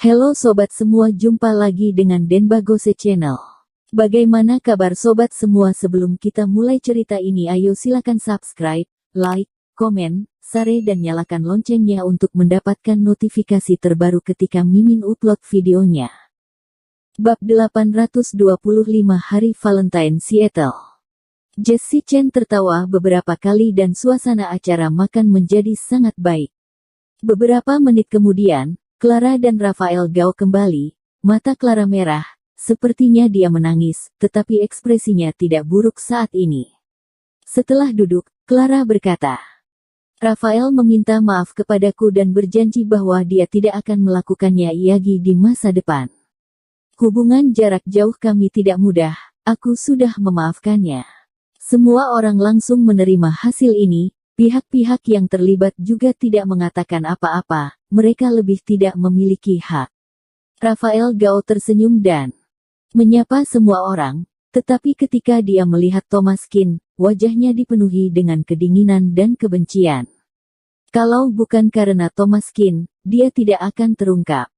Halo sobat semua, jumpa lagi dengan Denbagose Channel. Bagaimana kabar sobat semua? Sebelum kita mulai cerita ini, ayo silakan subscribe, like, komen, share dan nyalakan loncengnya untuk mendapatkan notifikasi terbaru ketika Mimin upload videonya. Bab 825 Hari Valentine Seattle. Jessie Chen tertawa beberapa kali dan suasana acara makan menjadi sangat baik. Beberapa menit kemudian, Clara dan Rafael Gao kembali. Mata Clara merah, sepertinya dia menangis, tetapi ekspresinya tidak buruk saat ini. Setelah duduk, Clara berkata, "Rafael meminta maaf kepadaku dan berjanji bahwa dia tidak akan melakukannya lagi di masa depan. Hubungan jarak jauh kami tidak mudah, aku sudah memaafkannya." Semua orang langsung menerima hasil ini. Pihak-pihak yang terlibat juga tidak mengatakan apa-apa, mereka lebih tidak memiliki hak. Rafael Gao tersenyum dan menyapa semua orang, tetapi ketika dia melihat Thomas Kin, wajahnya dipenuhi dengan kedinginan dan kebencian. Kalau bukan karena Thomas Kin, dia tidak akan terungkap.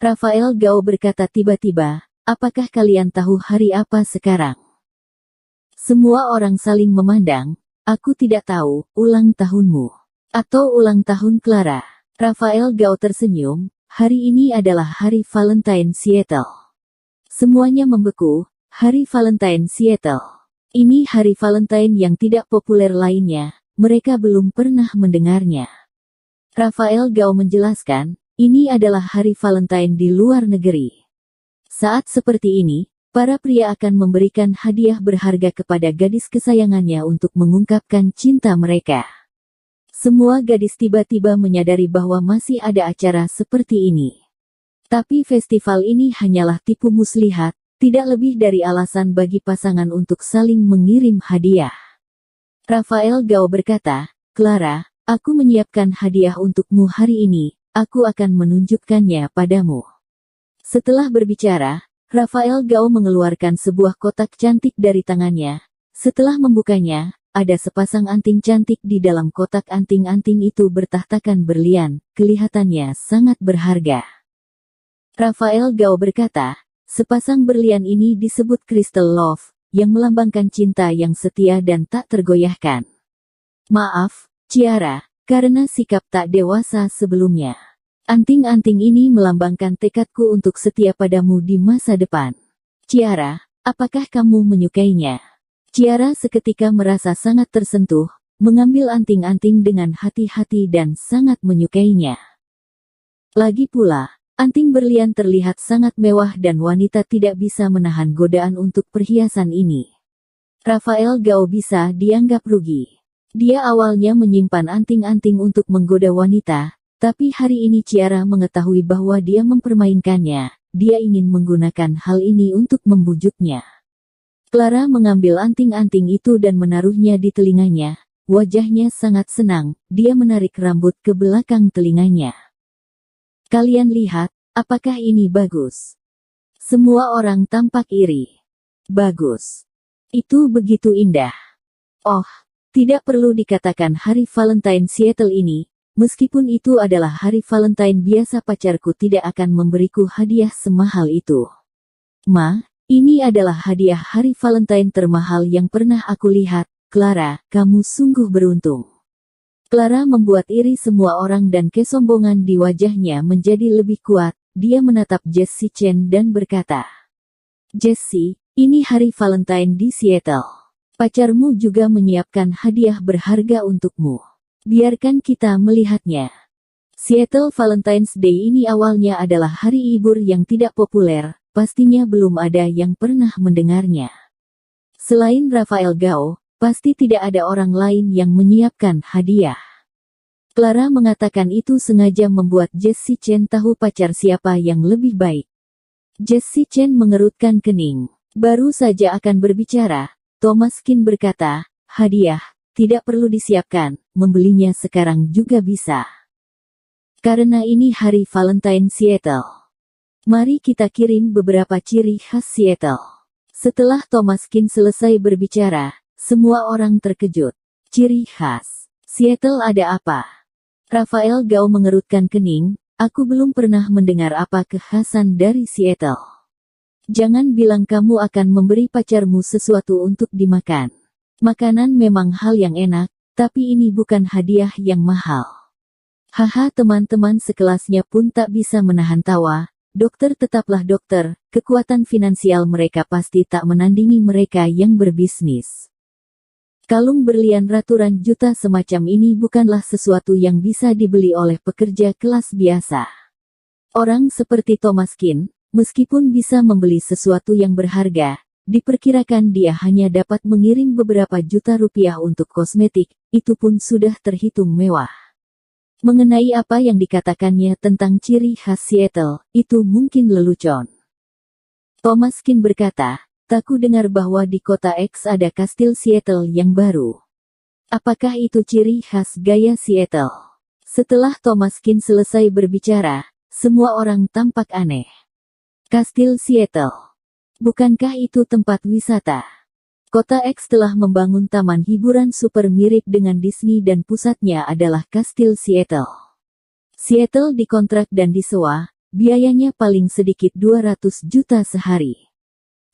Rafael Gao berkata tiba-tiba, "Apakah kalian tahu hari apa sekarang?" Semua orang saling memandang. "Aku tidak tahu, ulang tahunmu. Atau ulang tahun Clara." Rafael Gao tersenyum, "Hari ini adalah hari Valentine Seattle." Semuanya membeku. Hari Valentine Seattle. Ini hari Valentine yang tidak populer lainnya, mereka belum pernah mendengarnya. Rafael Gao menjelaskan, ini adalah hari Valentine di luar negeri. Saat seperti ini, para pria akan memberikan hadiah berharga kepada gadis kesayangannya untuk mengungkapkan cinta mereka. Semua gadis tiba-tiba menyadari bahwa masih ada acara seperti ini. Tapi festival ini hanyalah tipu muslihat, tidak lebih dari alasan bagi pasangan untuk saling mengirim hadiah. Rafael Gao berkata, "Clara, aku menyiapkan hadiah untukmu hari ini, aku akan menunjukkannya padamu." Setelah berbicara, Rafael Gao mengeluarkan sebuah kotak cantik dari tangannya. Setelah membukanya, ada sepasang anting cantik di dalam kotak. Anting-anting itu bertahtakan berlian, kelihatannya sangat berharga. Rafael Gao berkata, sepasang berlian ini disebut Crystal Love, yang melambangkan cinta yang setia dan tak tergoyahkan. "Maaf, Ciara, karena sikap tak dewasa sebelumnya. Anting-anting ini melambangkan tekadku untuk setia padamu di masa depan. Ciara, apakah kamu menyukainya?" Ciara seketika merasa sangat tersentuh, mengambil anting-anting dengan hati-hati dan sangat menyukainya. Lagi pula, anting berlian terlihat sangat mewah dan wanita tidak bisa menahan godaan untuk perhiasan ini. Rafael Gao bisa dianggap rugi. Dia awalnya menyimpan anting-anting untuk menggoda wanita, tapi hari ini Ciara mengetahui bahwa dia mempermainkannya. Dia ingin menggunakan hal ini untuk membujuknya. Clara mengambil anting-anting itu dan menaruhnya di telinganya. Wajahnya sangat senang, dia menarik rambut ke belakang telinganya. "Kalian lihat, apakah ini bagus?" Semua orang tampak iri. "Bagus. Itu begitu indah." Oh, tidak perlu dikatakan hari Valentine Seattle ini. Meskipun itu adalah hari Valentine biasa, pacarku tidak akan memberiku hadiah semahal itu. "Ma, ini adalah hadiah hari Valentine termahal yang pernah aku lihat. Clara, kamu sungguh beruntung." Clara membuat iri semua orang dan kesombongan di wajahnya menjadi lebih kuat. Dia menatap Jessie Chen dan berkata, "Jessie, ini hari Valentine di Seattle. Pacarmu juga menyiapkan hadiah berharga untukmu. Biarkan kita melihatnya." Seattle Valentine's Day ini awalnya adalah hari libur yang tidak populer, pastinya belum ada yang pernah mendengarnya. Selain Rafael Gao, pasti tidak ada orang lain yang menyiapkan hadiah. Clara mengatakan itu sengaja membuat Jessie Chen tahu pacar siapa yang lebih baik. Jessie Chen mengerutkan kening. Baru saja akan berbicara, Thomas Kin berkata, "Hadiah tidak perlu disiapkan, membelinya sekarang juga bisa. Karena ini hari Valentine Seattle. Mari kita kirim beberapa ciri khas Seattle." Setelah Thomas Kin selesai berbicara, semua orang terkejut. Ciri khas Seattle ada apa? Rafael Gao mengerutkan kening, Aku belum pernah mendengar apa kekhasan dari Seattle. Jangan bilang kamu akan memberi pacarmu sesuatu untuk dimakan. Makanan memang hal yang enak, tapi ini bukan hadiah yang mahal. Haha, teman-teman sekelasnya pun tak bisa menahan tawa. Dokter tetaplah dokter, kekuatan finansial mereka pasti tak menandingi mereka yang berbisnis. Kalung berlian ratusan juta semacam ini bukanlah sesuatu yang bisa dibeli oleh pekerja kelas biasa. Orang seperti Thomas Keane, meskipun bisa membeli sesuatu yang berharga, diperkirakan dia hanya dapat mengirim beberapa juta rupiah untuk kosmetik, itu pun sudah terhitung mewah. Mengenai apa yang dikatakannya tentang ciri khas Seattle, itu mungkin lelucon. Thomas Keane berkata, "Taku dengar bahwa di kota X ada kastil Seattle yang baru. Apakah itu ciri khas gaya Seattle?" Setelah Thomas Keane selesai berbicara, semua orang tampak aneh. Kastil Seattle. Bukankah itu tempat wisata? Kota X telah membangun taman hiburan super mirip dengan Disney dan pusatnya adalah Kastil Seattle. Seattle dikontrak dan disewa, biayanya paling sedikit 200 juta sehari.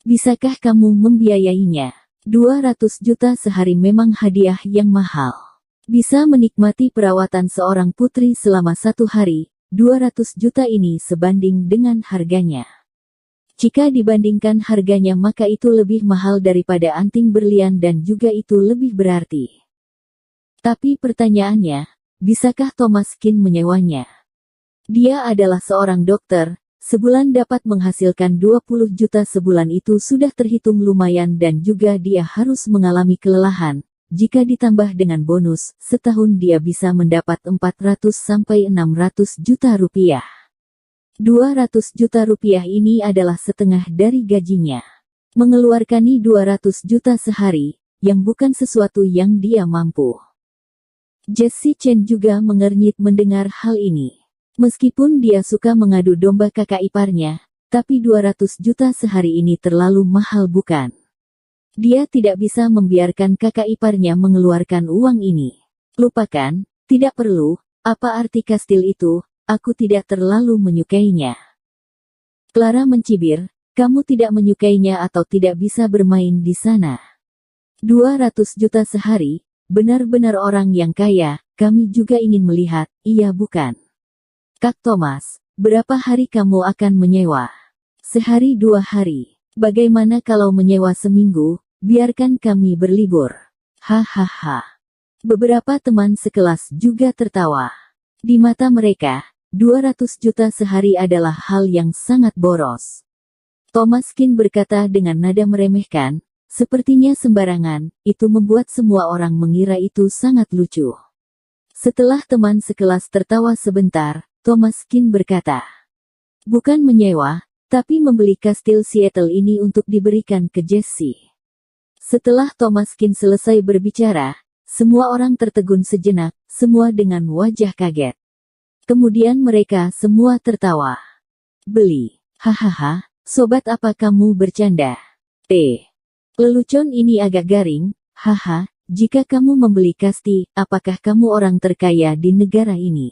Bisakah kamu membiayainya? 200 juta sehari memang hadiah yang mahal. Bisa menikmati perawatan seorang putri selama 1 hari, 200 juta ini sebanding dengan harganya. Jika dibandingkan harganya maka itu lebih mahal daripada anting berlian dan juga itu lebih berarti. Tapi pertanyaannya, bisakah Thomas Keane menyewanya? Dia adalah seorang dokter, sebulan dapat menghasilkan 20 juta sebulan itu sudah terhitung lumayan dan juga dia harus mengalami kelelahan. Jika ditambah dengan bonus, setahun dia bisa mendapat 400 sampai 600 juta rupiah. 200 juta rupiah ini adalah setengah dari gajinya. Mengeluarkan 200 juta sehari, yang bukan sesuatu yang dia mampu. Jesse Chen juga mengernyit mendengar hal ini. Meskipun dia suka mengadu domba kakak iparnya, tapi 200 juta sehari ini terlalu mahal bukan? Dia tidak bisa membiarkan kakak iparnya mengeluarkan uang ini. Lupakan, tidak perlu, apa arti kastil itu? Aku tidak terlalu menyukainya. Clara mencibir, kamu tidak menyukainya atau tidak bisa bermain di sana. 200 juta sehari, benar-benar orang yang kaya, kami juga ingin melihat, iya bukan? Kak Thomas, berapa hari kamu akan menyewa? Sehari 2 hari. Bagaimana kalau menyewa seminggu, biarkan kami berlibur. Hahaha. Beberapa teman sekelas juga tertawa. Di mata mereka, 200 juta sehari adalah hal yang sangat boros. Thomas Keane berkata dengan nada meremehkan, sepertinya sembarangan, itu membuat semua orang mengira itu sangat lucu. Setelah teman sekelas tertawa sebentar, Thomas Keane berkata, bukan menyewa, tapi membeli kastil Seattle ini untuk diberikan ke Jesse. Setelah Thomas Keane selesai berbicara, semua orang tertegun sejenak, semua dengan wajah kaget. Kemudian mereka semua tertawa. Beli. Hahaha, sobat apa kamu bercanda? Lelucon ini agak garing, haha, jika kamu membeli kasti, apakah kamu orang terkaya di negara ini?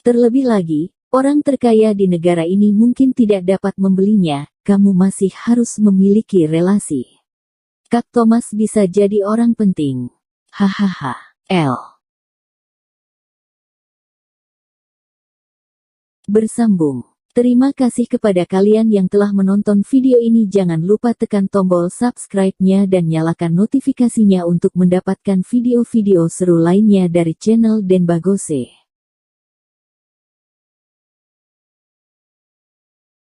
Terlebih lagi, orang terkaya di negara ini mungkin tidak dapat membelinya, kamu masih harus memiliki relasi. Kak Thomas bisa jadi orang penting. Hahaha, Bersambung. Terima kasih kepada kalian yang telah menonton video ini. Jangan lupa tekan tombol subscribe-nya dan nyalakan notifikasinya untuk mendapatkan video-video seru lainnya dari channel Denbagose.